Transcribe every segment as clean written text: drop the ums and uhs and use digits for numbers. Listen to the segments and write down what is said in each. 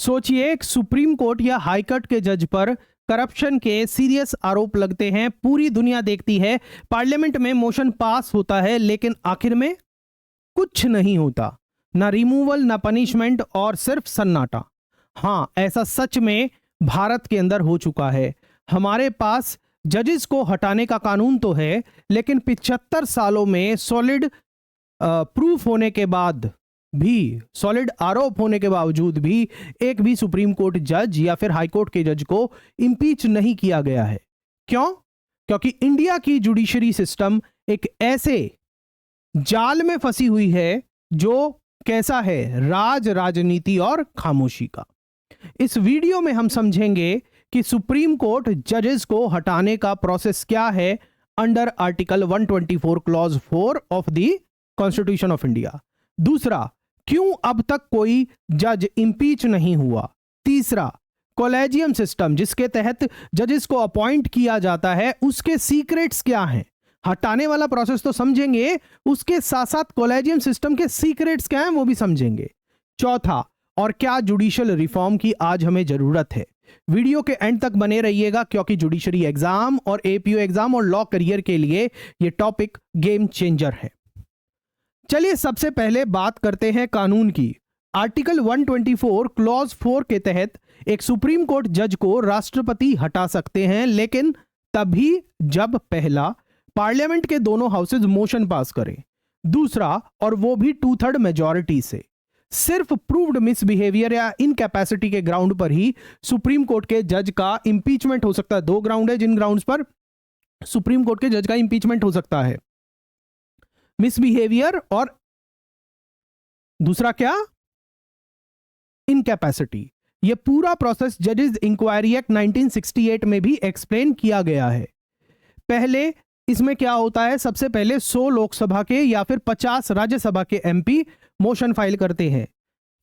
सोचिए, एक supreme court या हाई कोर्ट के जज पर करप्शन के सीरियस आरोप लगते हैं, पूरी दुनिया देखती है, पार्लियामेंट में मोशन पास होता है, लेकिन आखिर में कुछ नहीं होता, ना रिमूवल ना पनिशमेंट और सिर्फ सन्नाटा। हाँ, ऐसा सच में भारत के अंदर हो चुका है। हमारे पास जजेस को हटाने का कानून तो है, लेकिन 75 सालों में सॉलिड प्रूफ होने के बाद भी, सॉलिड आरोप होने के बावजूद भी एक भी सुप्रीम कोर्ट जज या फिर हाई कोर्ट के जज को इंपीच नहीं किया गया है। क्यों? क्योंकि इंडिया की जुडिशरी सिस्टम एक ऐसे जाल में फंसी हुई है जो कैसा है, राजनीति और खामोशी का। इस वीडियो में हम समझेंगे कि सुप्रीम कोर्ट जजेस को हटाने का प्रोसेस क्या है under article 124 clause 4 of the constitution of India. दूसरा, क्यों अब तक कोई जज इंपीच नहीं हुआ। तीसरा, कॉलेजियम सिस्टम जिसके तहत जजेस को अपॉइंट किया जाता है, उसके सीक्रेट्स क्या हैं। हटाने वाला प्रोसेस तो समझेंगे, उसके साथ साथ कॉलेजियम सिस्टम के सीक्रेट्स क्या हैं वो भी समझेंगे। चौथा, और क्या जुडिशियल रिफॉर्म की आज हमें जरूरत है। वीडियो के एंड तक बने रहिएगा, क्योंकि जुडिशरी एग्जाम और एपीओ एग्जाम और लॉ करियर के लिए यह टॉपिक गेम चेंजर है। चलिए सबसे पहले बात करते हैं कानून की। आर्टिकल 124 क्लॉज 4 के तहत एक सुप्रीम कोर्ट जज को राष्ट्रपति हटा सकते हैं, लेकिन तभी जब पहला, पार्लियामेंट के दोनों हाउसेज मोशन पास करें। दूसरा, और वो भी 2/3 मेजॉरिटी से। सिर्फ प्रूव्ड मिसबिहेवियर या इनकैपेसिटी के ग्राउंड पर ही सुप्रीम कोर्ट के जज का इंपीचमेंट हो सकता है। दो ग्राउंड है जिन ग्राउंड्स पर सुप्रीम कोर्ट के जज का इंपीचमेंट हो सकता है, मिसबिहेवियर और दूसरा क्या, इनकैपेसिटी। यह पूरा प्रोसेस जजेस इंक्वायरी एक्ट 1968 में भी एक्सप्लेन किया गया है। पहले इसमें क्या होता है, सबसे पहले 100 लोकसभा के या फिर 50 राज्यसभा के एमपी मोशन फाइल करते हैं।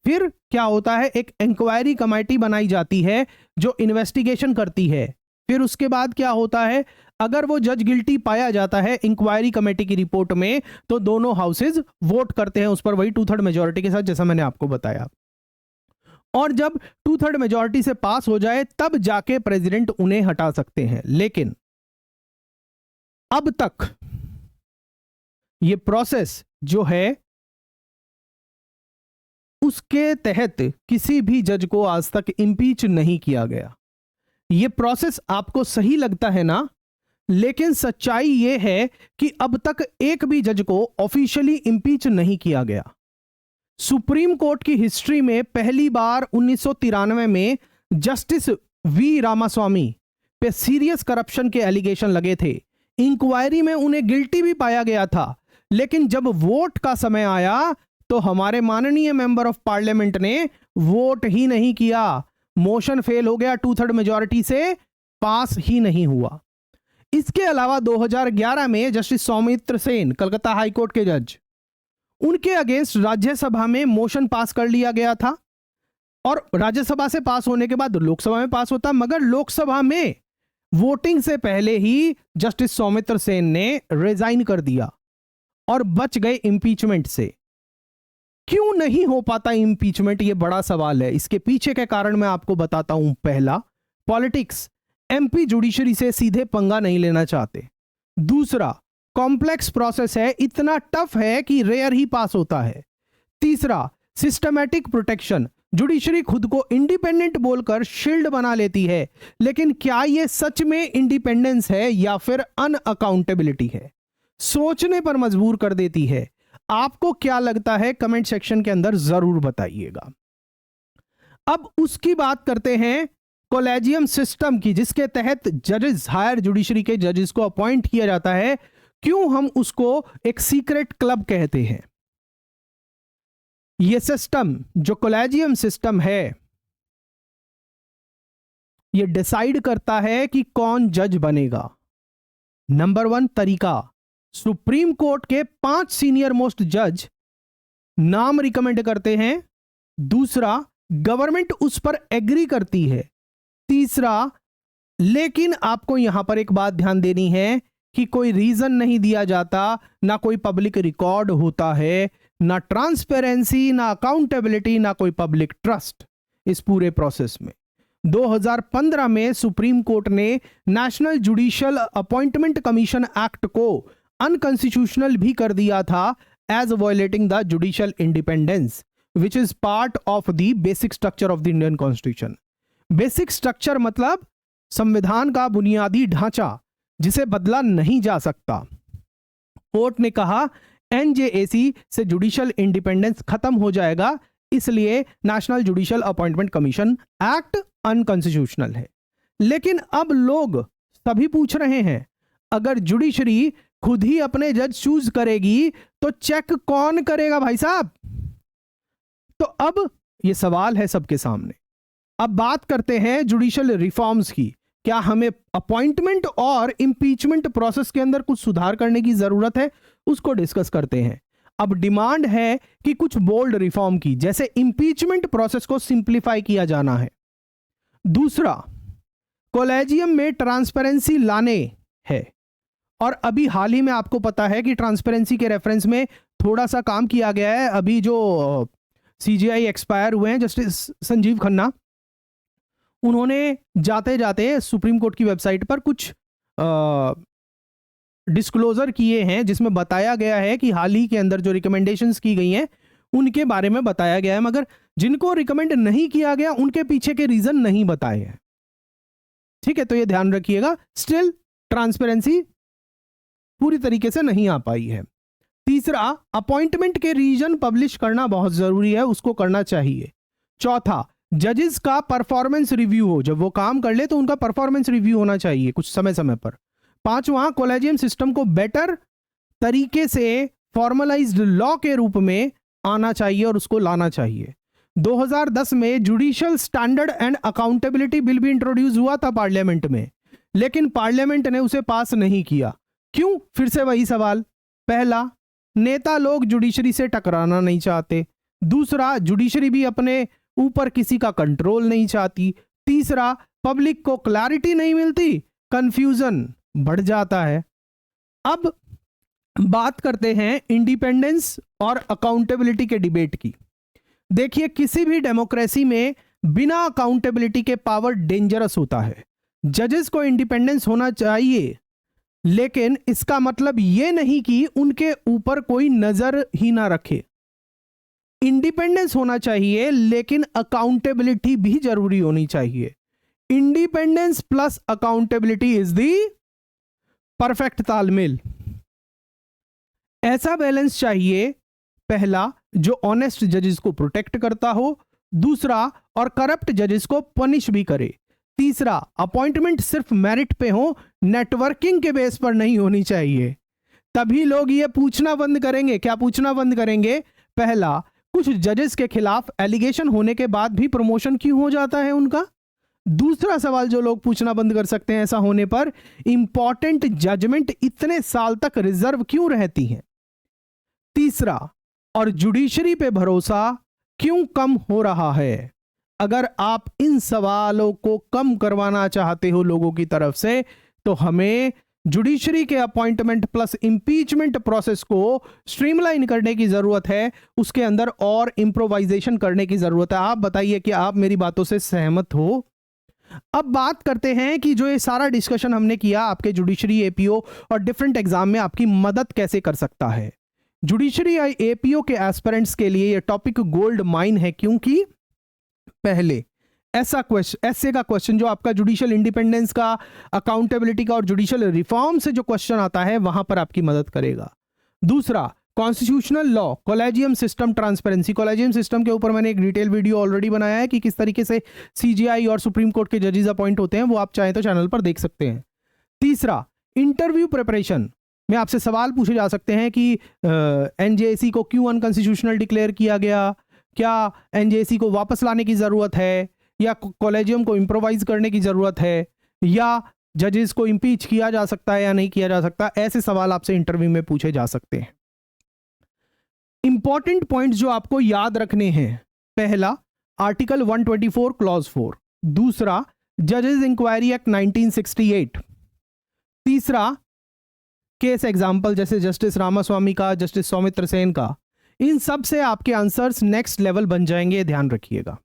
फिर क्या होता है, एक इंक्वायरी कमेटी बनाई जाती है जो इन्वेस्टिगेशन करती है। फिर उसके बाद क्या होता है, अगर वो जज गिल्टी पाया जाता है इंक्वायरी कमेटी की रिपोर्ट में, तो दोनों हाउसेज वोट करते हैं उस पर, वही 2/3 मेजॉरिटी के साथ, जैसा मैंने आपको बताया। और जब 2/3 मेजॉरिटी से पास हो जाए तब जाके प्रेसिडेंट उन्हें हटा सकते हैं। लेकिन अब तक ये प्रोसेस जो है उसके तहत किसी भी जज को आज तक इंपीच नहीं किया गया। यह प्रोसेस आपको सही लगता है ना? लेकिन सच्चाई यह है कि अब तक एक भी जज को ऑफिशियली इंपीच नहीं किया गया। सुप्रीम कोर्ट की हिस्ट्री में पहली बार 1993 में जस्टिस वी रामास्वामी पे सीरियस करप्शन के एलिगेशन लगे थे। इंक्वायरी में उन्हें गिल्टी भी पाया गया था, लेकिन जब वोट का समय आया तो हमारे माननीय मेंबर ऑफ पार्लियामेंट ने वोट ही नहीं किया। मोशन फेल हो गया, 2/3 मेजॉरिटी से पास ही नहीं हुआ। इसके अलावा 2011 में justice Soumitra Sen, Calcutta High Court के जज, उनके अगेंस्ट राज्यसभा में मोशन पास कर लिया गया था और राज्यसभा से पास होने के बाद लोकसभा में पास होता, मगर लोकसभा में वोटिंग से पहले ही जस्टिस सौमित्र सेन ने रिजाइन कर दिया और बच गए इंपीचमेंट से। क्यों नहीं हो पाता इंपीचमेंट, यह बड़ा सवाल है। इसके पीछे के कारण मैं आपको बताता हूं। पहला, पॉलिटिक्स, एमपी जुडिशरी से सीधे पंगा नहीं लेना चाहते। दूसरा, कॉम्प्लेक्स प्रोसेस है, इतना टफ है कि रेयर ही पास होता है। तीसरा, सिस्टमैटिक प्रोटेक्शन, जुडिशरी खुद को इंडिपेंडेंट बोलकर शील्ड बना लेती है, लेकिन क्या यह सच में इंडिपेंडेंस है या फिर अनअकाउंटेबिलिटी है? सोचने पर मजबूर कर देती है। आपको क्या लगता है, कमेंट सेक्शन के अंदर जरूर बताइएगा। अब उसकी बात करते हैं कॉलेजियम सिस्टम की, जिसके तहत जजेस, हायर जुडिशरी के जजेस को अपॉइंट किया जाता है। क्यों हम उसको एक सीक्रेट क्लब कहते हैं? यह सिस्टम, जो कॉलेजियम सिस्टम है, यह डिसाइड करता है कि कौन जज बनेगा। नंबर 1 तरीका, सुप्रीम कोर्ट के 5 सीनियर मोस्ट जज नाम रिकमेंड करते हैं। दूसरा, गवर्नमेंट उस पर एग्री करती है। तीसरा, लेकिन आपको यहां पर एक बात ध्यान देनी है कि कोई रीजन नहीं दिया जाता, ना कोई पब्लिक रिकॉर्ड होता है, ना ट्रांसपेरेंसी, ना अकाउंटेबिलिटी, ना कोई पब्लिक ट्रस्ट। इस पूरे प्रोसेस में। 2015 में सुप्रीम कोर्ट ने National Judicial Appointment Commission Act को अनकॉन्स्टिट्यूशनल भी कर दिया था as violating the judicial independence which is part of the basic structure of the Indian constitution. Basic structure मतलब संविधान का बुनियादी ढांचा जिसे बदला नहीं जा सकता। कोर्ट ने कहा एनजेएसी से जुडिशियल इंडिपेंडेंस खत्म हो जाएगा, इसलिए national Judicial Appointment Commission act unconstitutional है। लेकिन अब लोग सभी पूछ रहे हैं, अगर जुडिशरी खुद ही अपने जज चूज करेगी तो चेक कौन करेगा भाई साहब? तो अब यह सवाल है सबके सामने। अब बात करते हैं जुडिशियल रिफॉर्म्स की। क्या हमें अपॉइंटमेंट और इंपीचमेंट प्रोसेस के अंदर कुछ सुधार करने की जरूरत है? उसको डिस्कस करते हैं। अब डिमांड है कि कुछ बोल्ड रिफॉर्म की, जैसे इंपीचमेंट प्रोसेस को सिंप्लीफाई किया जाना है। दूसरा, कॉलेजियम में ट्रांसपेरेंसी लाने है। और अभी हाल ही में आपको पता है कि ट्रांसपेरेंसी के रेफरेंस में थोड़ा सा काम किया गया है। अभी जो सीजीआई एक्सपायर हुए हैं जस्टिस संजीव खन्ना, उन्होंने जाते जाते सुप्रीम कोर्ट की वेबसाइट पर कुछ डिस्क्लोजर किए हैं जिसमें बताया गया है कि हाल ही के अंदर जो रिकमेंडेशंस की गई हैं उनके बारे में बताया गया है, मगर जिनको रिकमेंड नहीं किया गया उनके पीछे के रीजन नहीं बताए हैं। ठीक है, तो ये ध्यान रखिएगा। स्टिल ट्रांसपेरेंसी पूरी तरीके से नहीं आ पाई है। तीसरा, अपॉइंटमेंट के रीजन पब्लिश करना बहुत जरूरी है, उसको करना चाहिए। चौथा, जजेस का परफॉर्मेंस रिव्यू हो, जब वो काम कर ले तो उनका परफॉर्मेंस रिव्यू होना चाहिए कुछ समय समय पर। पांचवा, कॉलेजियम सिस्टम को बेटर तरीके से फॉर्मलाइज्ड लॉ के रूप में आना चाहिए और उसको लाना चाहिए। 2010 में judicial standard and accountability bill भी इंट्रोड्यूस हुआ था पार्लियामेंट में, लेकिन पार्लियामेंट ने उसे पास नहीं किया। क्यों? फिर से वही सवाल। पहला, नेता लोग जुडिशरी से टकराना नहीं चाहते। दूसरा, जुडिशरी भी अपने ऊपर किसी का कंट्रोल नहीं चाहती। तीसरा, पब्लिक को क्लैरिटी नहीं मिलती, कंफ्यूजन बढ़ जाता है। अब बात करते हैं इंडिपेंडेंस और अकाउंटेबिलिटी के डिबेट की। देखिए, किसी भी डेमोक्रेसी में बिना अकाउंटेबिलिटी के पावर डेंजरस होता है। जजेस को इंडिपेंडेंस होना चाहिए, लेकिन इसका मतलब यह नहीं कि उनके ऊपर कोई नजर ही ना रखे। इंडिपेंडेंस होना चाहिए, लेकिन अकाउंटेबिलिटी भी जरूरी होनी चाहिए। Independence plus accountability is the perfect तालमेल। ऐसा बैलेंस चाहिए, पहला, जो ऑनेस्ट जजेस को प्रोटेक्ट करता हो। दूसरा, और करप्ट जजेस को पनिश भी करे। तीसरा, अपॉइंटमेंट सिर्फ मेरिट पे हो, नेटवर्किंग के बेस पर नहीं होनी चाहिए। तभी लोग ये पूछना बंद करेंगे। क्या पूछना बंद करेंगे? पहला, कुछ जजेस के खिलाफ एलिगेशन होने के बाद भी प्रमोशन क्यों हो जाता है उनका? दूसरा सवाल जो लोग पूछना बंद कर सकते हैं ऐसा होने पर, इंपॉर्टेंट जजमेंट इतने साल तक रिजर्व क्यों रहती हैं? तीसरा, और जुडिशरी पे भरोसा क्यों कम हो रहा है? अगर आप इन सवालों को कम करवाना चाहते हो लोगों की तरफ से, तो हमें जुडिशरी के अपॉइंटमेंट प्लस इंपीचमेंट प्रोसेस को स्ट्रीमलाइन करने की जरूरत है। उसके अंदर और इंप्रोवाइजेशन करने की जरूरत है। आप बताइए कि आप मेरी बातों से सहमत हो? अब बात करते हैं कि जो ये सारा डिस्कशन हमने किया आपके जुडिशरी एपीओ और डिफरेंट एग्जाम में आपकी मदद कैसे कर सकता है। जुडिशरी एपीओ के एस्पिरेंट्स के लिए ये टॉपिक गोल्ड माइन है, क्योंकि पहले ऐसे का क्वेश्चन जो आपका जुडिशियल इंडिपेंडेंस का, अकाउंटेबिलिटी का और जुडिशियल रिफॉर्म से जो क्वेश्चन आता है वहां पर आपकी मदद करेगा। दूसरा, constitutional law, collegium system, transparency. Collegium system के ऊपर मैंने एक डिटेल वीडियो ऑलरेडी बनाया है कि किस तरीके से सीजीआई और सुप्रीम कोर्ट के जजेस अपॉइंट होते हैं, वो आप चाहें तो चैनल पर देख सकते हैं। तीसरा, इंटरव्यू प्रिपरेशन में आपसे सवाल पूछे जा सकते हैं कि एनजेएसी को क्यों अनकॉन्स्टिट्यूशनल डिक्लेयर किया गया, क्या एनजेएसी को वापस लाने की जरूरत है, या कॉलेजियम को इंप्रोवाइज करने की जरूरत है, या जजेस को इंपीच किया जा सकता है या नहीं किया जा सकता। ऐसे सवाल आपसे इंटरव्यू में पूछे जा सकते हैं। इंपॉर्टेंट पॉइंट्स जो आपको याद रखने हैं, पहला, आर्टिकल 124 क्लॉज 4। दूसरा, जजेस इंक्वायरी एक्ट 1968। तीसरा, केस एग्जाम्पल जैसे जस्टिस रामास्वामी का, जस्टिस सौमित्र सेन का। इन सब से आपके आंसर्स नेक्स्ट लेवल बन जाएंगे, ध्यान रखिएगा।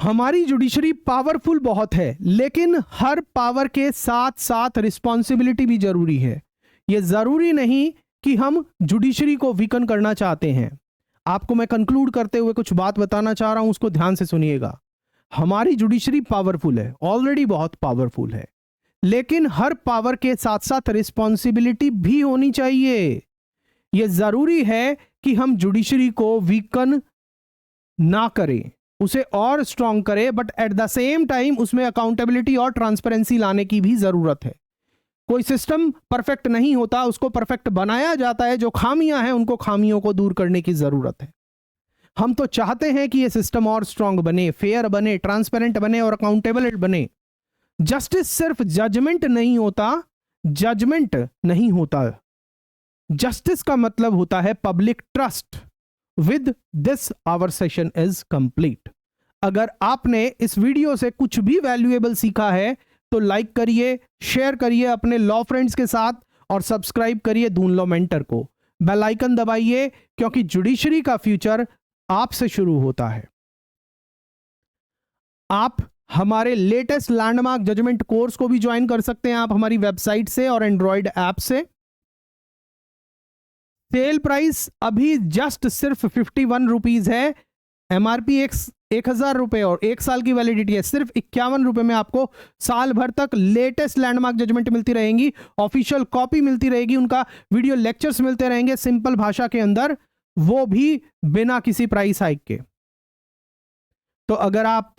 हमारी जुडिशरी पावरफुल बहुत है, लेकिन हर पावर के साथ साथ रिस्पॉन्सिबिलिटी भी जरूरी है। यह जरूरी नहीं कि हम जुडिशरी को वीकन करना चाहते हैं। आपको मैं कंक्लूड करते हुए कुछ बात बताना चाह रहा हूं, उसको ध्यान से सुनिएगा। हमारी जुडिशरी पावरफुल है, ऑलरेडी बहुत पावरफुल है, लेकिन हर पावर के साथ साथ रिस्पॉन्सिबिलिटी भी होनी चाहिए। यह जरूरी है कि हम जुडिशरी को वीकन ना करें, उसे और स्ट्रांग करें, but at the same time उसमें अकाउंटेबिलिटी और ट्रांसपेरेंसी लाने की भी जरूरत है। कोई सिस्टम परफेक्ट नहीं होता, उसको परफेक्ट बनाया जाता है। जो खामियां हैं उनको खामियों को दूर करने की जरूरत है। हम तो चाहते हैं कि यह सिस्टम और स्ट्रांग बने, फेयर बने, ट्रांसपेरेंट बने और अकाउंटेबल बने। जस्टिस सिर्फ जजमेंट नहीं होता, जजमेंट नहीं होता। जस्टिस का मतलब होता है public trust. With this our session is complete. अगर आपने इस वीडियो से कुछ भी वैल्यूएबल सीखा है तो लाइक करिए, शेयर करिए अपने लॉ फ्रेंड्स के साथ और सब्सक्राइब करिए दून लॉ मेंटर को। बेल आइकन दबाइए, क्योंकि जुडिशरी का फ्यूचर आपसे शुरू होता है। आप हमारे लेटेस्ट लैंडमार्क जजमेंट कोर्स को भी ज्वाइन कर सकते हैं, आप हमारी वेबसाइट से और एंड्रॉइड ऐप से। सेल प्राइस अभी जस्ट सिर्फ 51 रुपीज है। एमआरपी 1000 रुपए और 1 साल की वैलिडिटी है। सिर्फ 51 रुपए में आपको साल भर तक लेटेस्ट लैंडमार्क जजमेंट मिलती रहेंगी, ऑफिशियल कॉपी मिलती रहेगी, उनका वीडियो लेक्चर्स मिलते रहेंगे सिंपल भाषा के अंदर, वो भी बिना किसी प्राइस हाइक के। तो अगर आप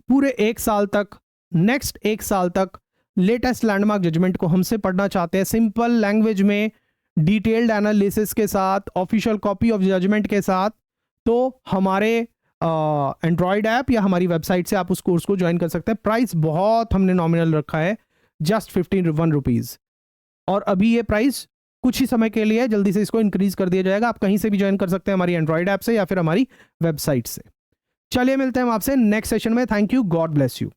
पूरे 1 साल तक, नेक्स्ट 1 साल तक लेटेस्ट लैंडमार्क जजमेंट को हमसे पढ़ना चाहते हैं, सिंपल लैंग्वेज में, डिटेल्ड एनालिसिस के साथ, ऑफिशियल कॉपी ऑफ जजमेंट के साथ, तो हमारे एंड्रॉयड ऐप या हमारी वेबसाइट से आप उस कोर्स को ज्वाइन कर सकते हैं। प्राइस बहुत हमने नॉमिनल रखा है, जस्ट 51 रुपीज, और अभी ये प्राइस कुछ ही समय के लिए है, जल्दी से इसको इंक्रीज कर दिया जाएगा। आप कहीं से भी ज्वाइन कर सकते हैं, हमारी एंड्रॉयड ऐप से या फिर हमारी वेबसाइट से। चलिए मिलते हैं आपसे नेक्स्ट सेशन में। Thank you, God bless you.